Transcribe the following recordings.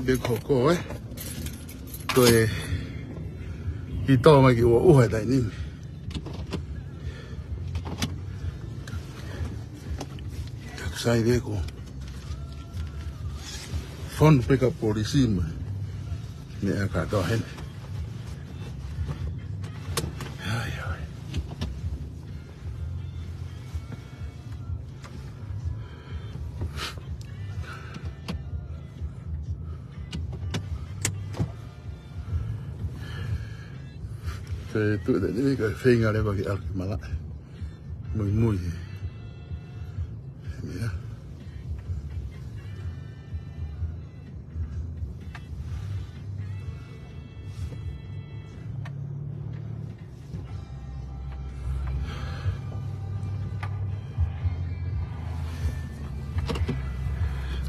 big cocoa, eh? Tôi khi to mà kiểu u hồi tại nín các sai đấy cô phone pick up policy mà nè cả đó hết Thì tụi đấy cái phê ngà đây vào cái mà lại mùi nhá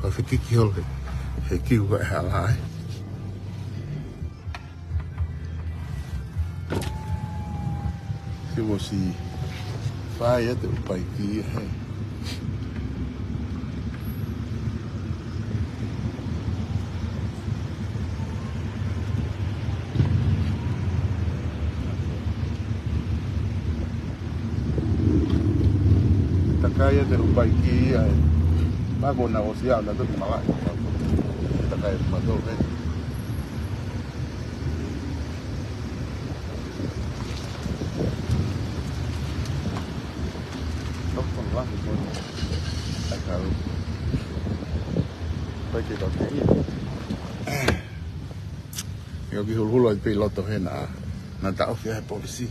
có phải cái kêu gọi hạ lại cái gì phải tự bày kia hay takaya tự bày kia mà còn nào xí nào là tôi mà lại takaya mà tôi đấy 여기 훌훌 빌로또 해나 나 다오피아 policy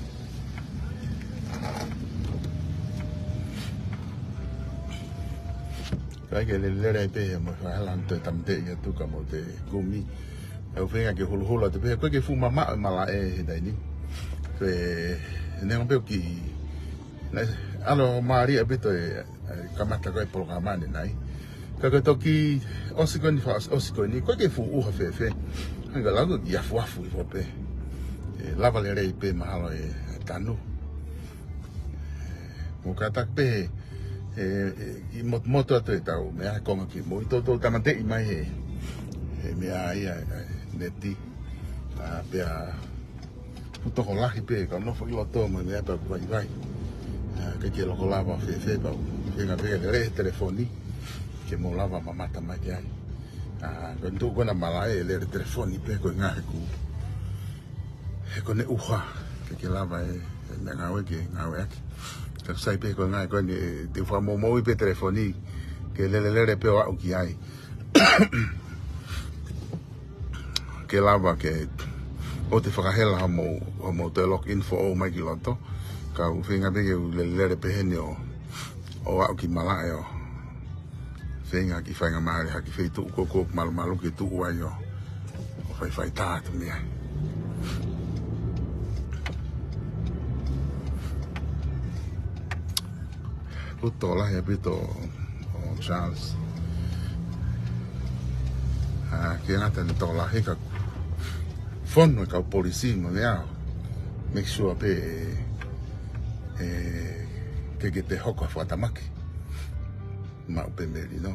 cái lele đây bây mà phải làm từ tầm tệ tôi cả một tệ gumi ở phía cái 훌훌 là bây có cái phu mà lại đây đi về nên không biết kỳ này alo Maria biết tôi cảm thấy cái program này cái toki osikoni có cái phu u phê phê cái là cái ya phu phê lava lele pe mahalo tanu một cái tắc pe một motor tôi tàu mẹ con cái mỗi tôi cảm thấy mai mẹ ai neti pe tôi còn lại pe còn nó phải lo tôi mà mẹ bảo vậy cái kia nó có lava phê phê bảo cái ngày cái lele telefoni que mo lava mamata mai ai còn tu con mà lại le telefoni pe ko ngai ku ne uha cái lava ngau cái các sai pe ko ngai ko ni te fa mo pe telefoni que le pe wa ki ai que lava que o te whakahela mo te lock in for o mai ki loto ka u whinga pe le pe hene o au ki malai o whinga ki whainga maare ha ki whi tu koko malu ki tu uai o whai tātu mea puto lahi apito o Charles ki ngata ni tō lahi ka fono ka polisi mo mea make sure pe que te hoko whatamaki ma upe meri no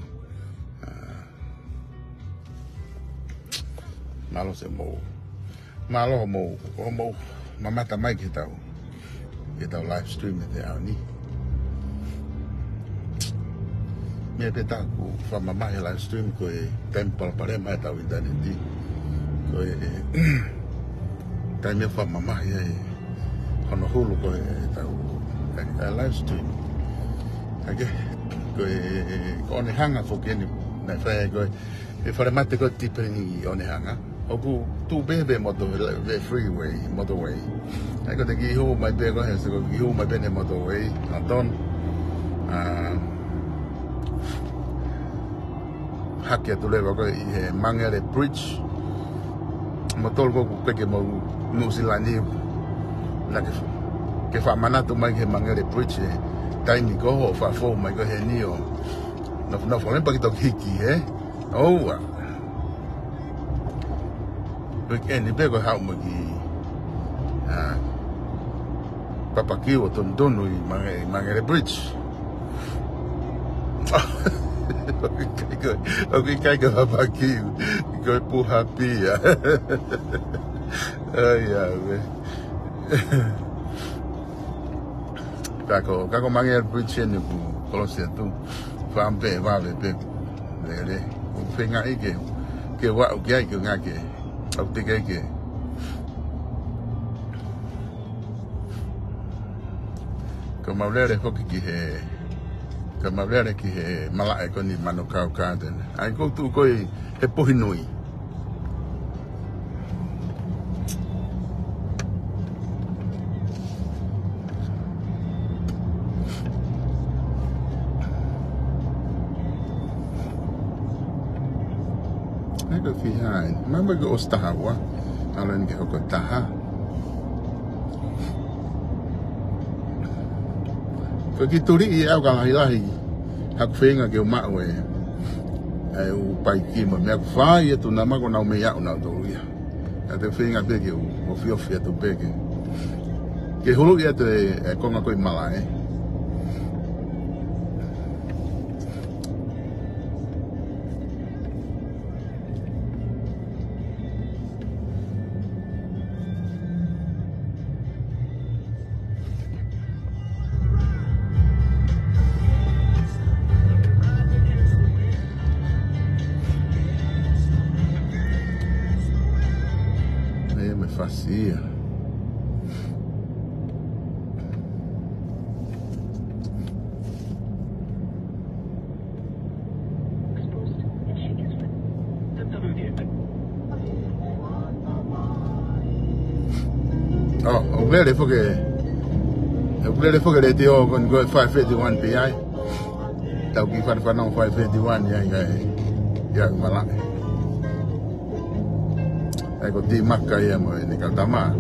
malo se mo mamata mai ki tau live stream te au ni me pe ta ku fa mama live stream ko temple pare mai tau internet ko ta me fa mama ye hono hulu ko tau live stream okay ko ne hanga fo ke ni na fa ko e fare mate ko tipo ni one hanga o ku tu bebe moto the freeway motorway ai ko te ki ho mai be ko he so ki ho mai be ne motorway aton hakia tu le ko i mangere bridge motor ko ke mo New Zealand na ke fa mana tu mai ke mangere bridge taimi ko fa fo mai ko he ni o no fo le pakito hiki oh weekend ni bego ha mo ki papa ki o ton donu i mangere bridge Okay, go barbecue. Go pu happy ya. Ya, we. Kako mangi el preaching ni kalau situ, fampe va be. Lele, penga ike, ke wa ukia ke ngake, au tiga ike. Kamavlere hoki ki he. Kamavlere ki he malae ko ni manukau kaden. Ai ko tu ko he pohinui. Ai ko fi hai. Mama go ostahawa. Alan ke ko taha. Ko ki turi I au ka hilahi. Hak fenga ke ma we. Ai u pai ki ma me fa ye tu na ma ko na me ya na to ya. Ate fenga pe ke o fio tu pe ke. Ke hulu ya te ko nga ko malae. Me fazia. Oh, o glede foke le teo kon go 551 PI. Tau ki fa no 551 ya mala. Ai ko ti makka ya mo ni kaltama.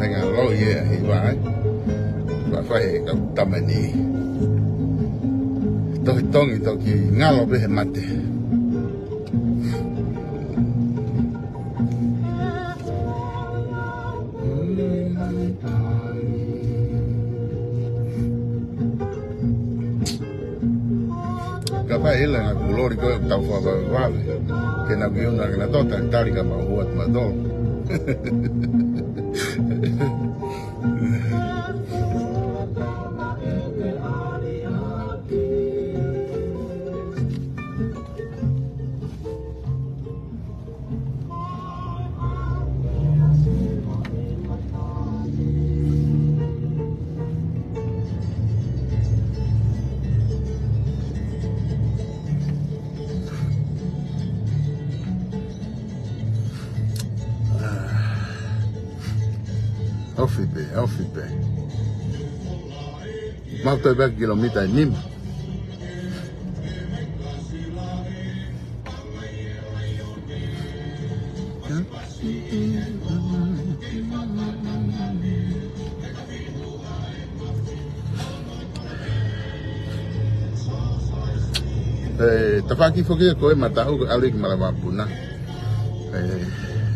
Dengan lo ya hibai ba fai ka tamani to tongi to ki ngalo be mate Kapa ila na kulori ko tau fa ba ke na biu na tota tari ka ma huat ma do Ofipe. Más de 20 kilómetros en Nima. Tafaki foki ko matau alik malabapuna.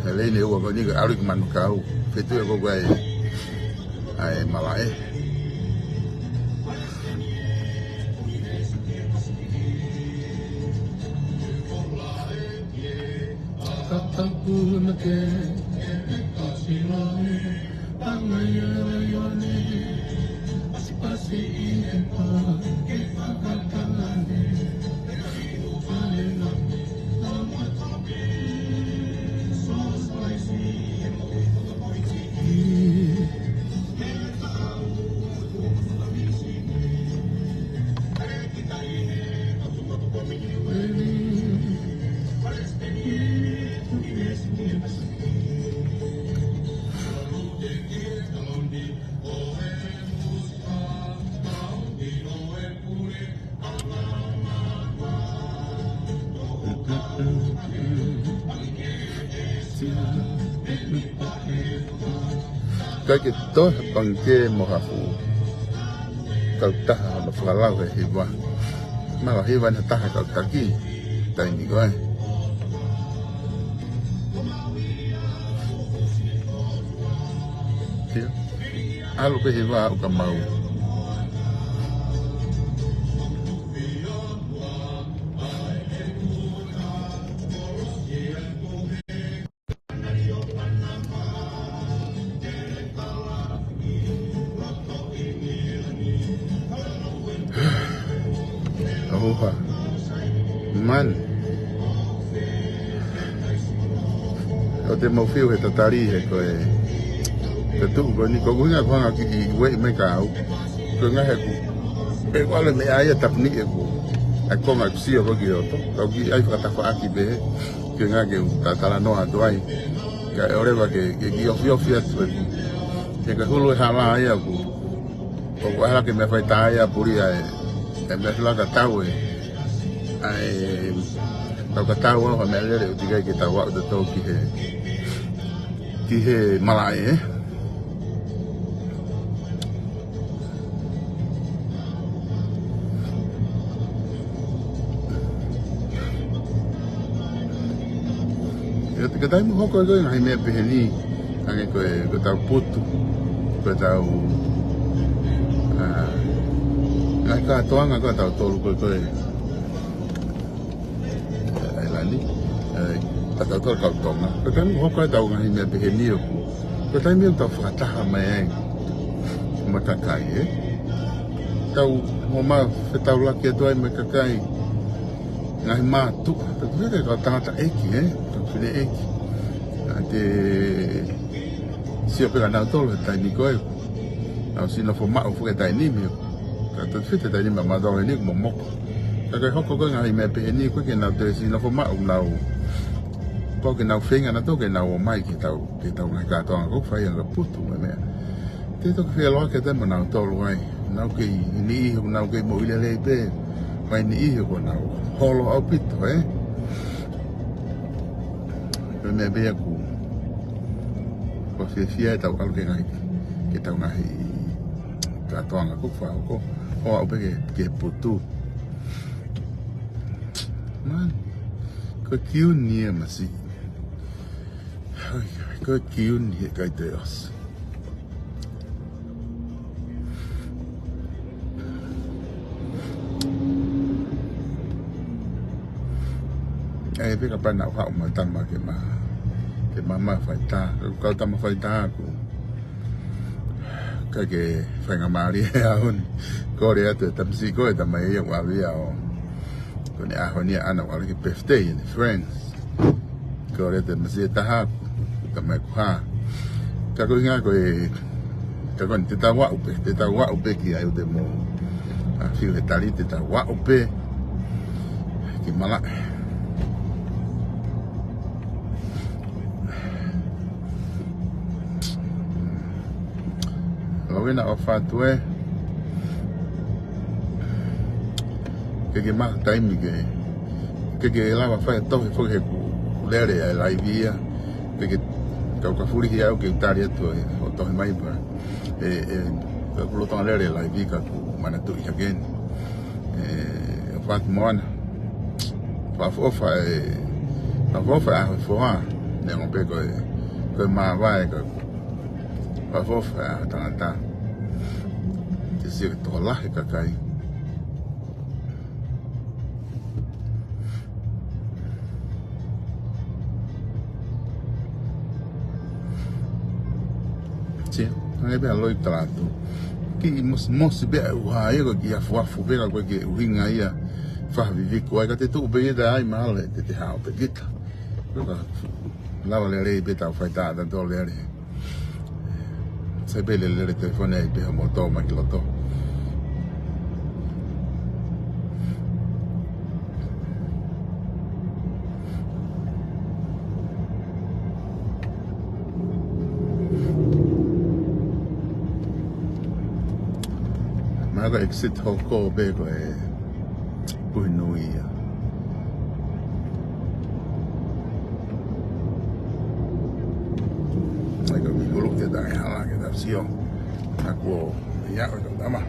Lele uwa ko ni alik manukau. Fetu ko ai malae. Cái tốt bằng cái một hạt phụ cầu ta mà phải lao về hiệp mà là hiệp anh ta cầu ta kia tại vì coi kia alo cái hiệp vào cầm màu man o te mau fiu he tatari he koe te tu ko ni ko nga ko nga ki we me ka ko nga he ku e wale me ai tap ni e ku a ko nga si o ki o to ko ki ai fa ta fa ki be ke nga ke ta ta no a doi ka ore ba ke ki o fio fio ke ka hulu ha la ai ku ko ala ke me fa ta ai puri ai e me la ka ta we ai tau ka tau ho me le o tiga ki tau wa de to ki he malai ka dai mo ko ko ngai me pe ni ange ko tau putu ko tau ngai ka toanga ko tau tolu ko tau tau kau tonga. Ko tai mo ko tau ngai me pe ni o. Ko tai mi tau fata ha mai. Ma kakai Tau mo ma fe tau la ke toi me kakai. Ngai ma tu. Ko te ko tata eki Ko fine eki. Ate si o pe na tolo tai ni ko. Au si no fo ma o fu tai ni mi. Ka te fite tai ni ma do ni mo mo. Ka hoko ko ngai me pe ni ko ke na te si no fo ma o na o. Po ke nau whenga na tō ke nau o mai ke tau ngai kātoanga ko whai anga putu me mea. Te tō ke whea loa ke te ma nau tōlu ai. Nau ke ni iho, nau ke mo ile lei pē. Mai ni iho ko nau holo au pito, Me mea bea ku. Ko whia e tau alu ke ngai. Ke tau ngai kātoanga ko whao ko. Ho au pe ke putu. Man, ko kiu nia masi. Ko kiun hi kai teos. Ai pe ka pa na ha ma tan ma ke ma fa ta ka ta ma fa ta ku ka ke fa nga ma ri a hun ko re ate tam si ko ta mai ya wa ri a o ko ne a ho ni ana wa ke birthday in friends ko re te ma si ta ha mai ha ka ko nga ko ka ko te ta wa upe ki ai de mo a fi le tali te ta wa upe ki mala lo wena o fa tue ke ma time ke la va fa to fo ke ku le re ai via ke kau ka furi hi au ke utaria tu o to mai ba ka lo tong le la vi ka ku mana tu i again fa mon fa fo fa fo ha ne mo pe ko ma va fa fo fa ta te si to la ka kai Ngai be aloi trato ki mos be wa ego ki afu be ko ke winga ia fa vivi ko ai ka te tu be da ai mal te ha pe gita la le be ta fa ta da do le se be le telefone be mo to ma ki lo to Aga exit hoko bego puinuia. Ai ko mi gulu te dai hala ke da sio. Aku ya ko dama.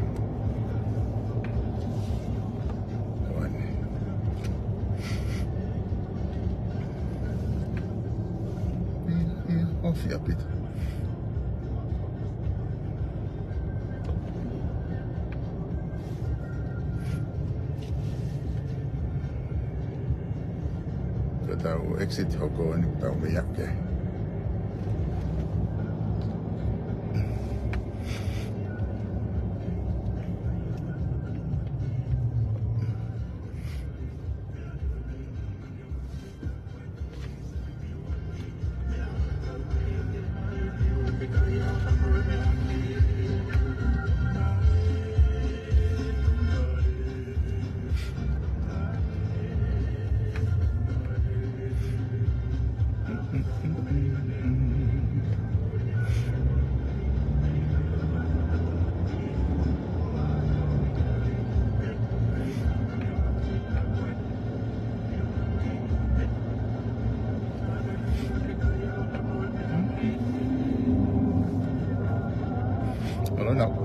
Off ya pit. Tahu exit hoko ni tahu banyak ke.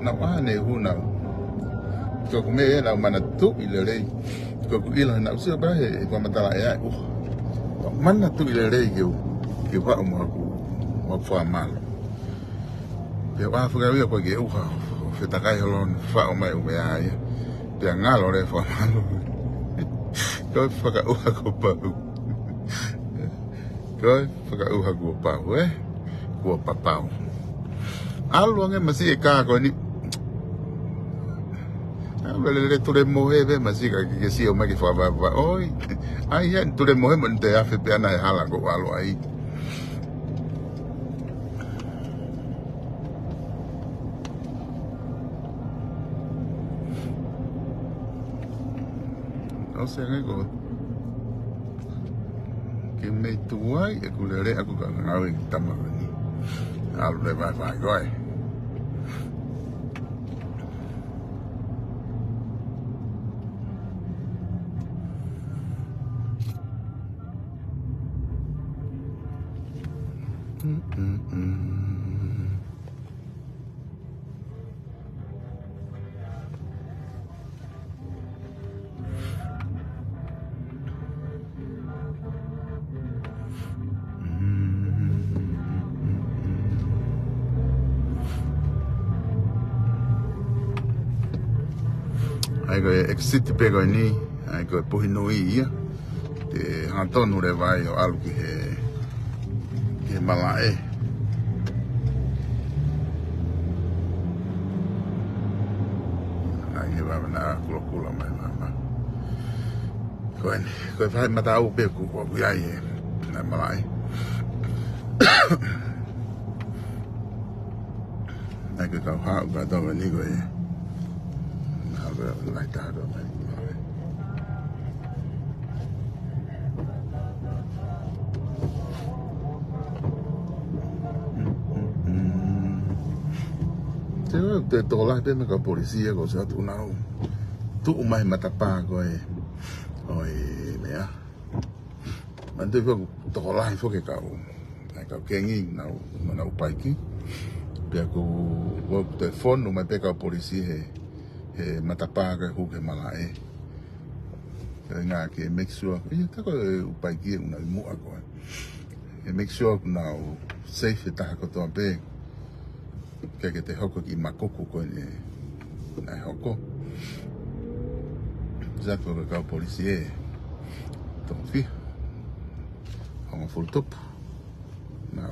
Nak mana huna? Kau kumeh nak mana tu ilere? Kau ilah nak usia bahe kau matala ya. Mana tu ilere kau? Kau pak mau famal. Dia apa kau kau kau kau. Kita kaya lon fa mai ya. Dia ngal oleh famal. Kau pakai kau pau. Kau pakai kau pau kau papau. Algo que me sigue cada con ni le tu le moje ve me sigue que sí o me que fue hoy ay ya tu le moje monte hace pena de jala con algo ahí no sé algo que me tuai e culere aku kan ngawin tama ni algo le va goi. Ai ko exit pego ni ai ko puhinui ia te hantonu le vai o alu ki he malae ai he va na kula mai mama ko vai mata au pe ku ko ai na malae ai ko ka ha ga do ni ko like that or like te tola pe me ka polícia ko sa tu nau tu mai matapa ko oi mea man te ko tola fo ke ka kengi nau paiki pe ko wo telefone no mai pe ka polícia he matapa ka hu ke malae nga ke make sure ta ko upai ki una mu ako e make sure na safe ta ko to be ke te hoko ki makoko ko ni na hoko za ko ka policie to fi on full top na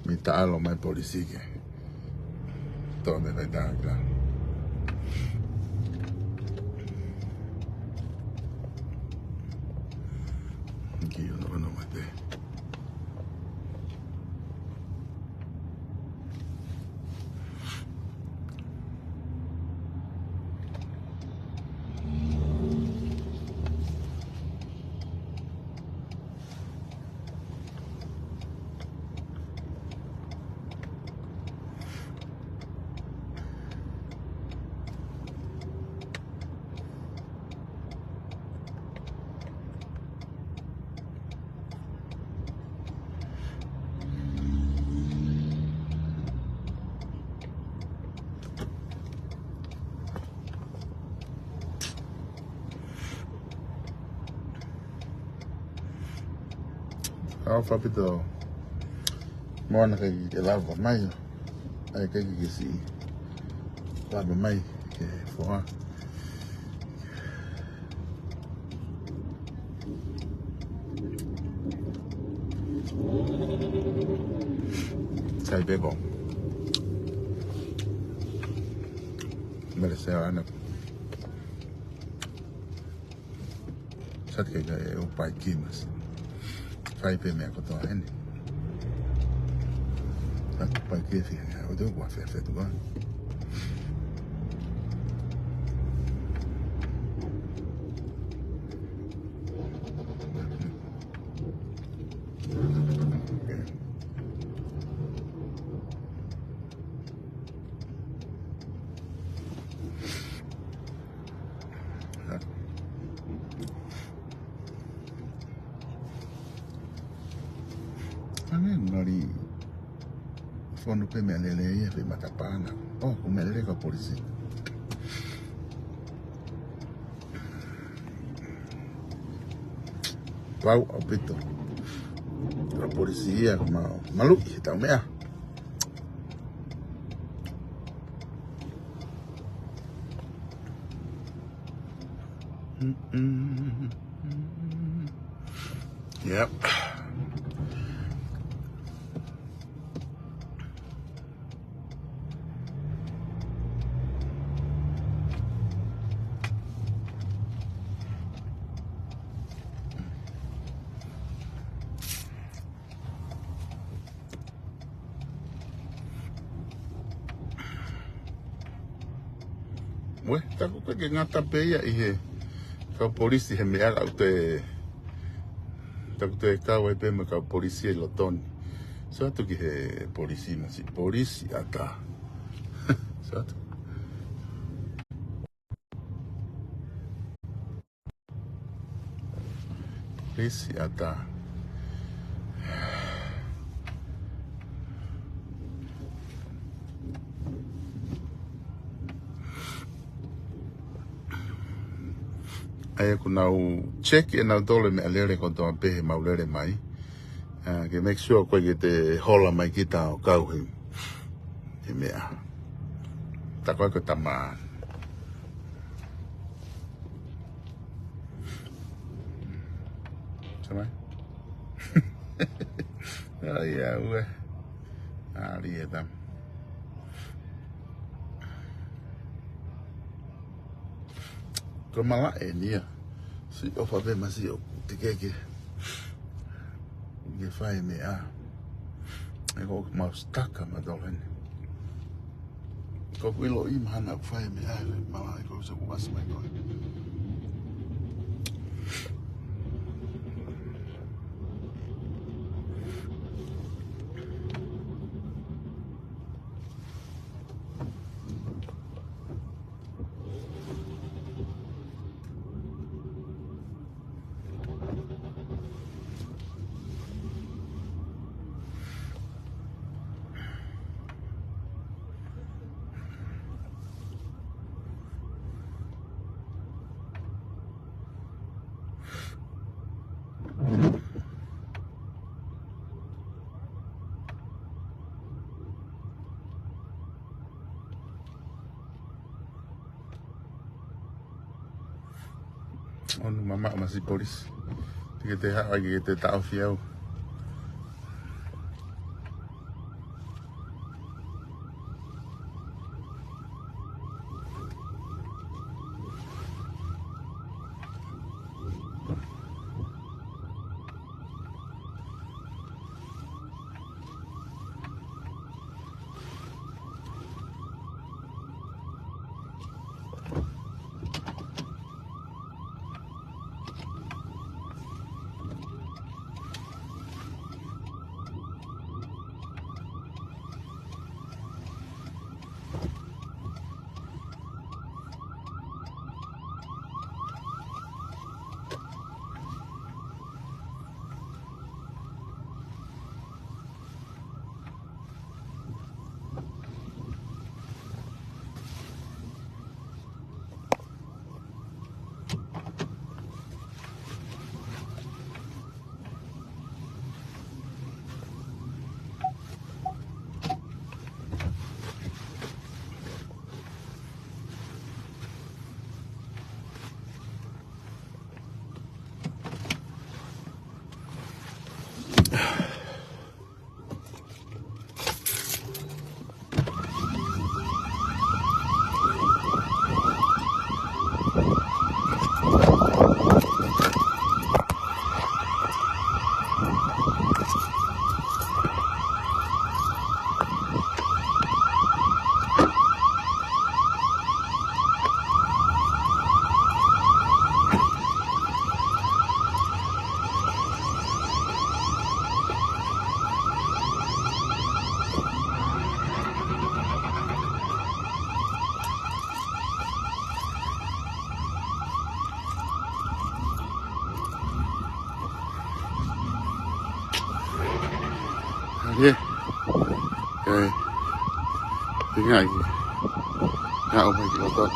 mi ta alo mai policie ke to me vai dar claro. Aqui eu não matei. Alfa pito mo na kay lava mai ai kay si lava mai ke foa sai bebo merece ana sat que o pai kimas fai pe me ko to hen sat pai ke fi o do wa fe tu ba ngari fono pe me lele ia fe matapana oh me lele ko polisi wow apito la polisia malu ta mea yep we ta ko ke ngata pe ia I he ka polisi he mea au te ta ko te ka wai pe me ka polisi lo ton so tu ki he polisi ma si polisi ata so tu polisi ata ai kuna u check e na dole me alere ko to pe maulere mai ke make sure ko ke te hola mai kita o kau he mea ta ko tama chama ai we ali edam ko mala e nia si o fa be masi o te ke fai me e ko ma staka ma dolen ko wilo I mana fai me le mala ko se was mai ko onu mama masih polis kita lagi kita tak fiau Yeah. Okay. Tinggal lagi. Ya, oh my God.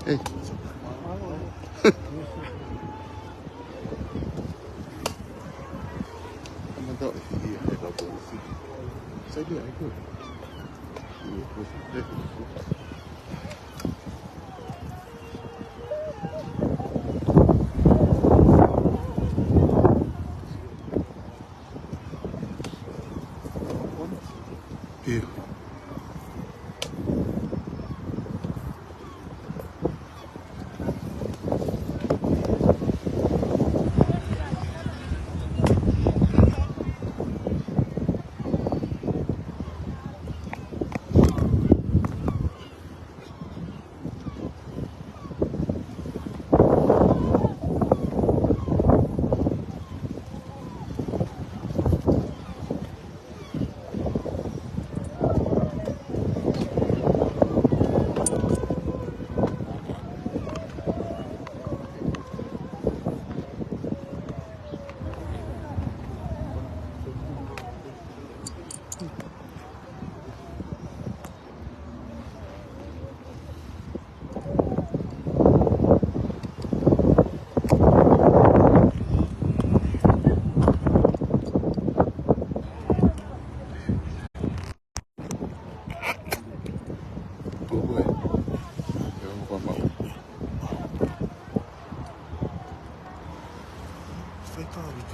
Hey. Anh đợi thì để vào bộ phim sẽ đi ấy thôi. Here.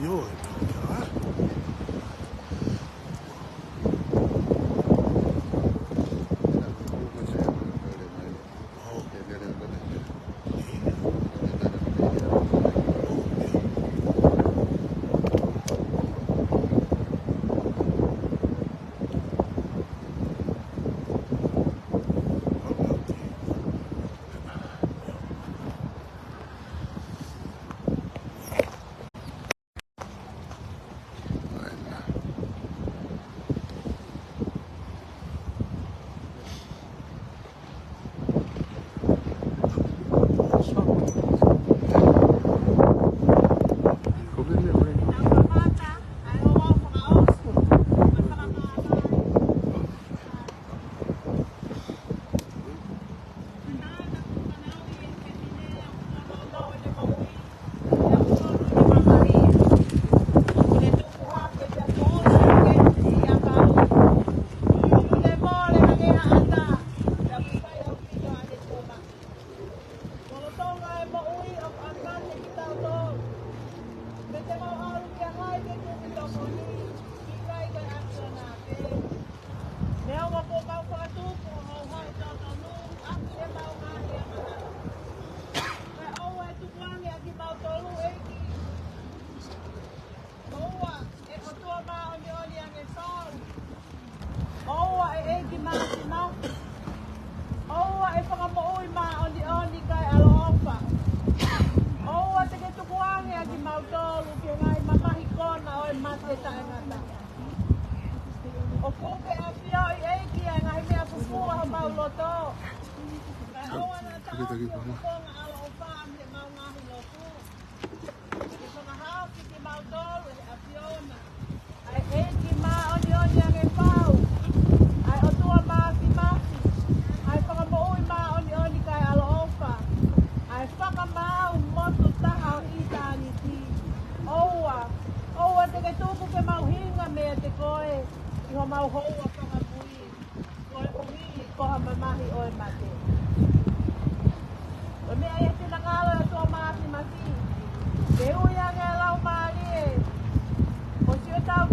Video ja. Kau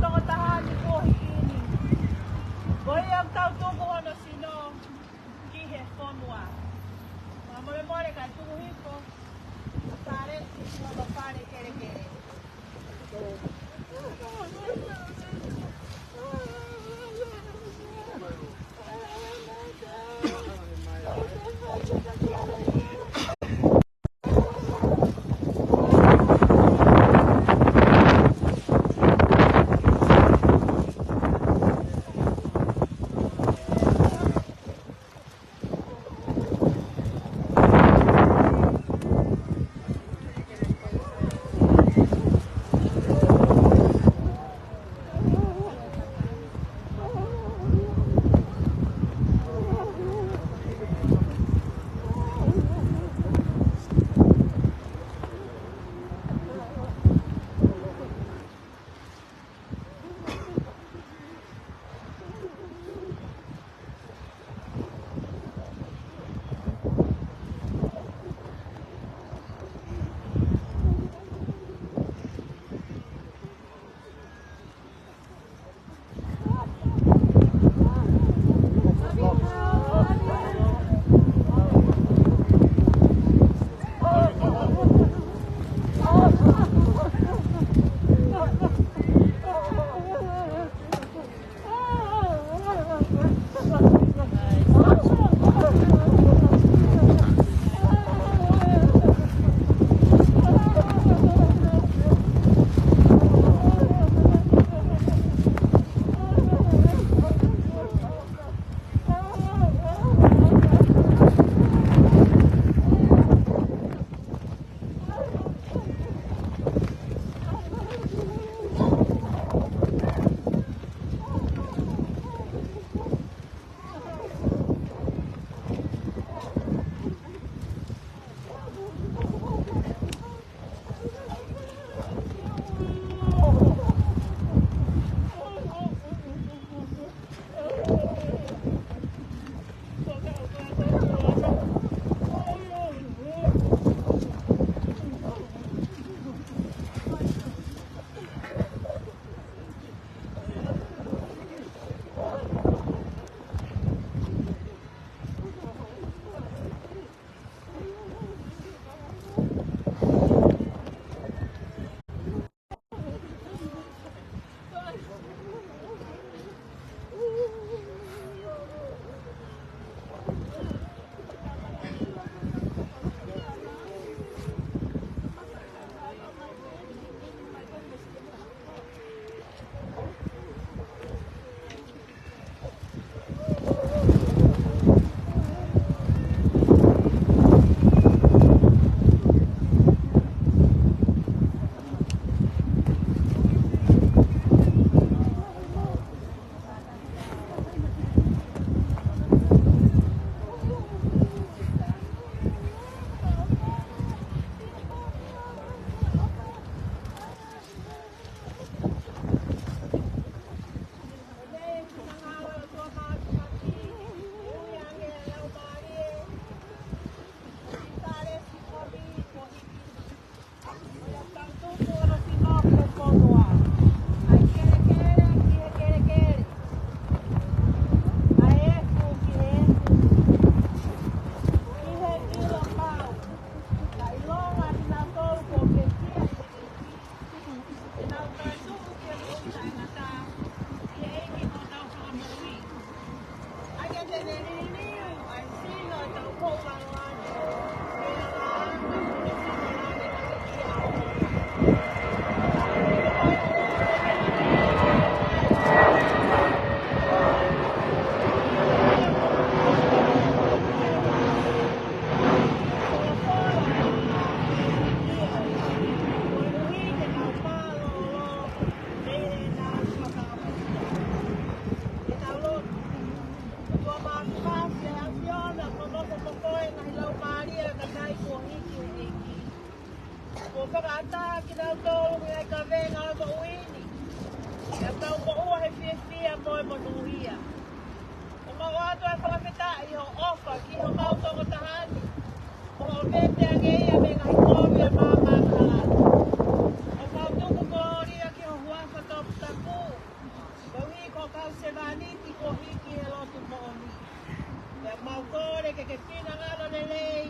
kina ngalo lelei,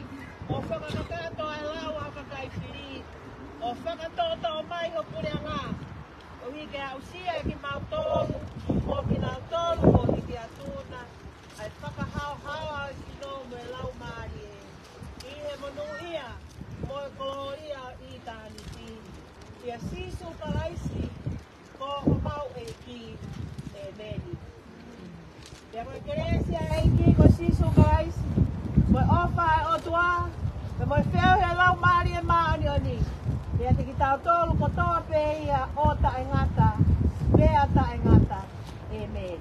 o whakakakato ai lawa o kakai whiri, o whakatoto o mai o kure ngā. O hike au sia e ki mautolu, o ki nau tolu, o hike atuna, ai whakahau ai sino me lau maari e. I he monu ia, mo e kolo ia i tāni tini. Ia sisu kalaisi, ko o mau e ki e meni. Ia koe keresia e ki ko sisu kalaisi, mo e ofa e o tua, me mo e wheo he lau maari e maani o ni. Ia te ki tau tolu ko toa pe ia o ta e ngata, pea ta e ngata, amen.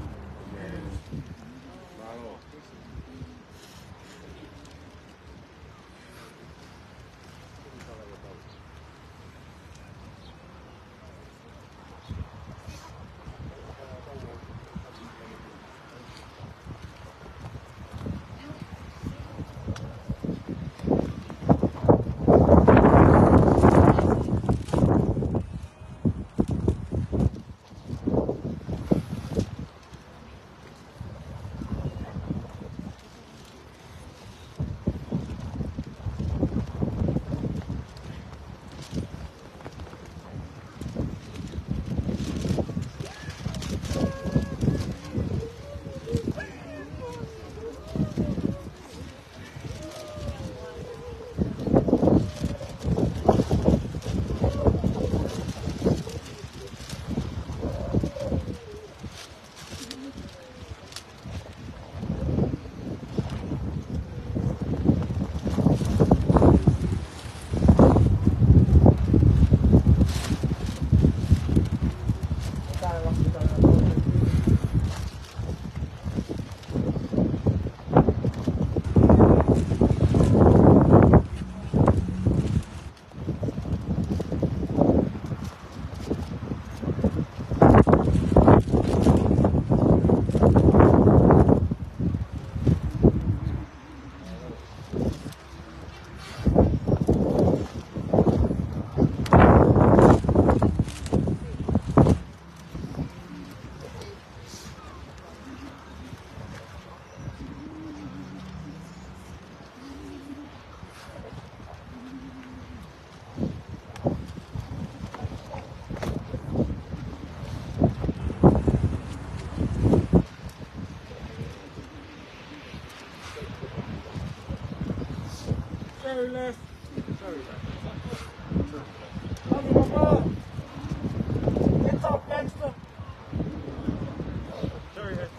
Sorry, left. Sorry, get up, gangster. Sorry, left.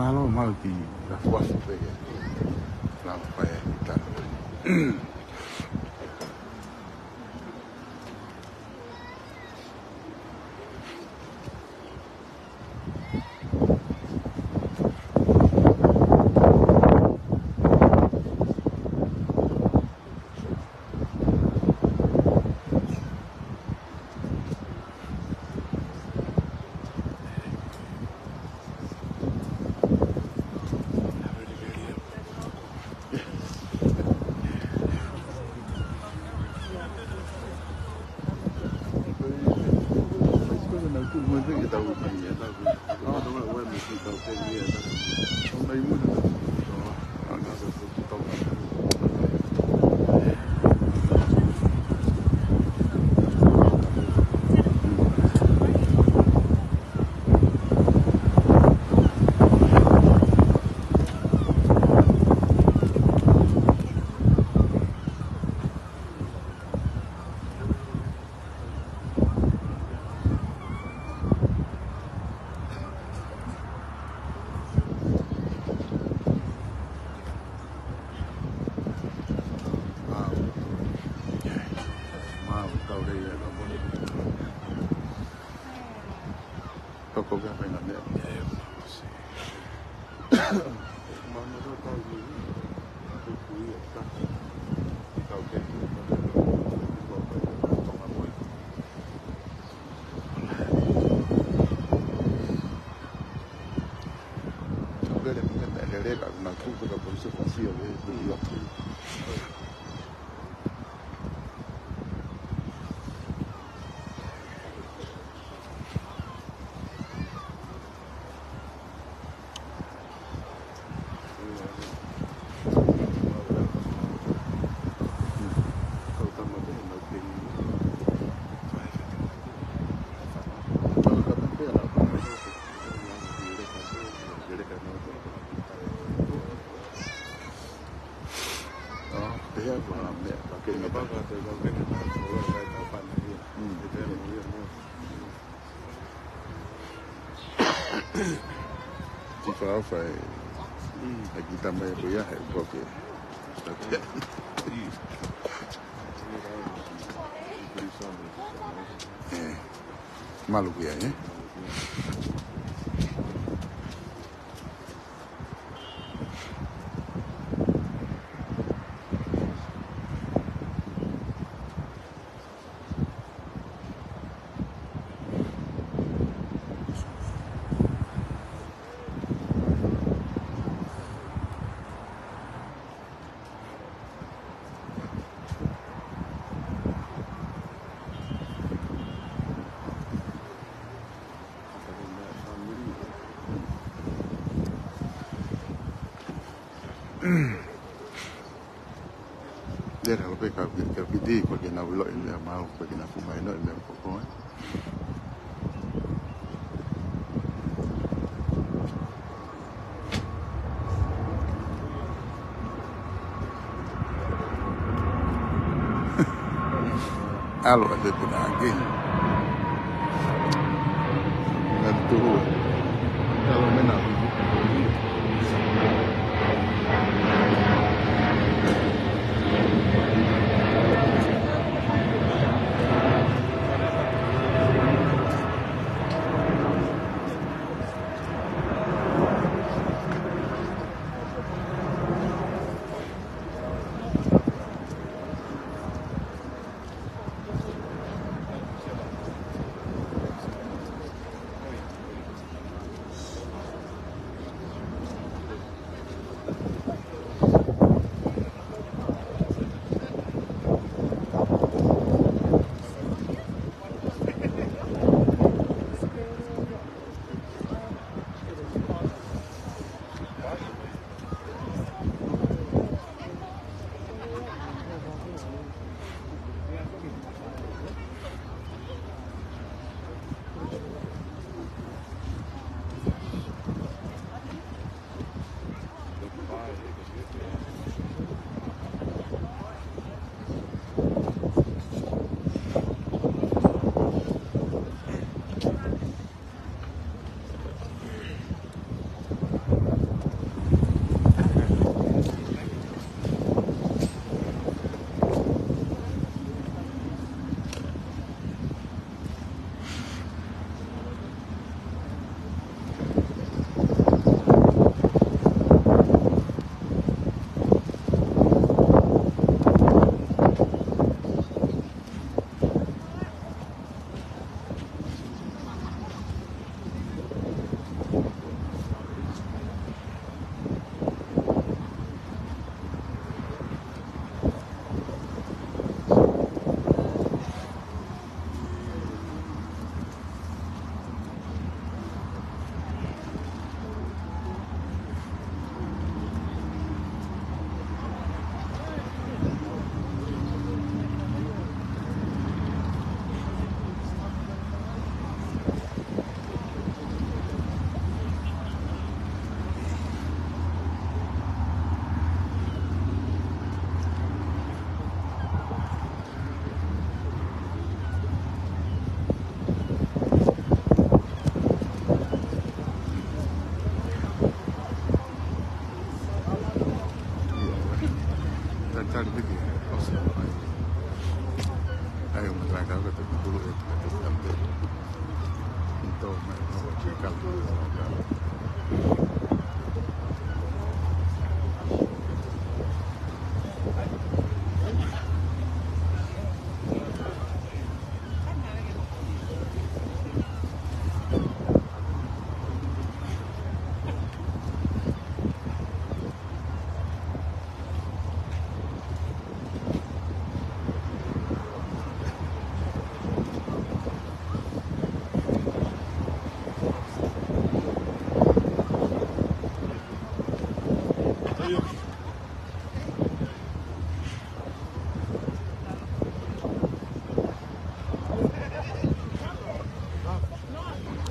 malo mal ki la fuafu pe la pa e ta Fai aqui também foi a porque maluco aí, Era lo que capiti porque no lo le amado porque no fuma no le un poco algo de por aquí el tubo ya lo menos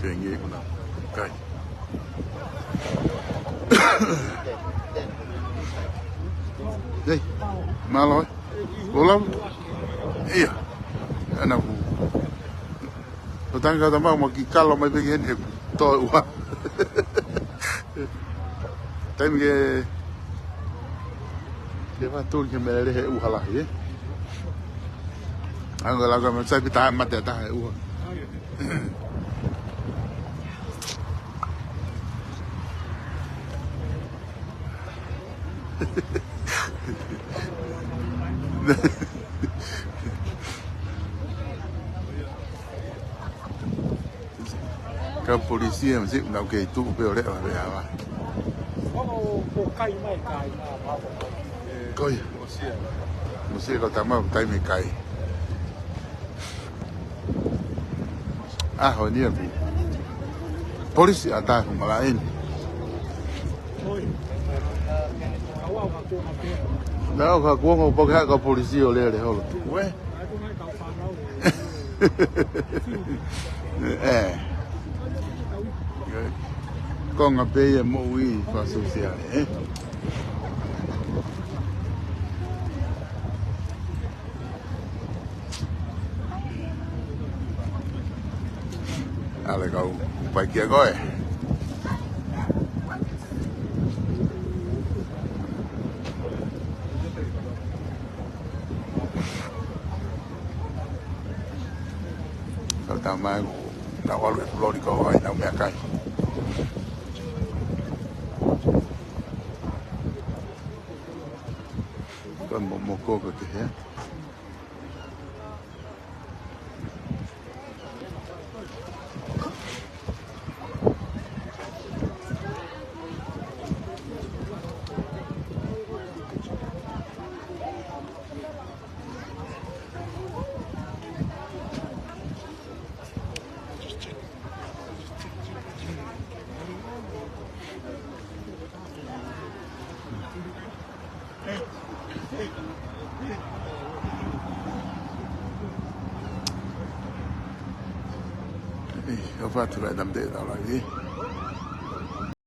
Pongi kuna kai. Đây, mà rồi, bố lắm. Iya, anak bu. Petang kata mau kalau mai pengen hek to wa. Tapi ke fatul ke mere he uhala ye. Ang laga mo sa pita mat ta he u. Cái polisi mà xịn nào kể tụ biểu đấy mà về à coi một xe có tắm mà tay mình cày à hồi nãy polisi ở đây không mà lại đó là của một bác có polisi ở đây thôi quê con ngập bê mũi và social ấy à lại cậu phải kia coi cậu tao mai đâu có được lo đi câu hỏi đâu mẹ cay còn một cô cơ kìa ho fatto la damnata alla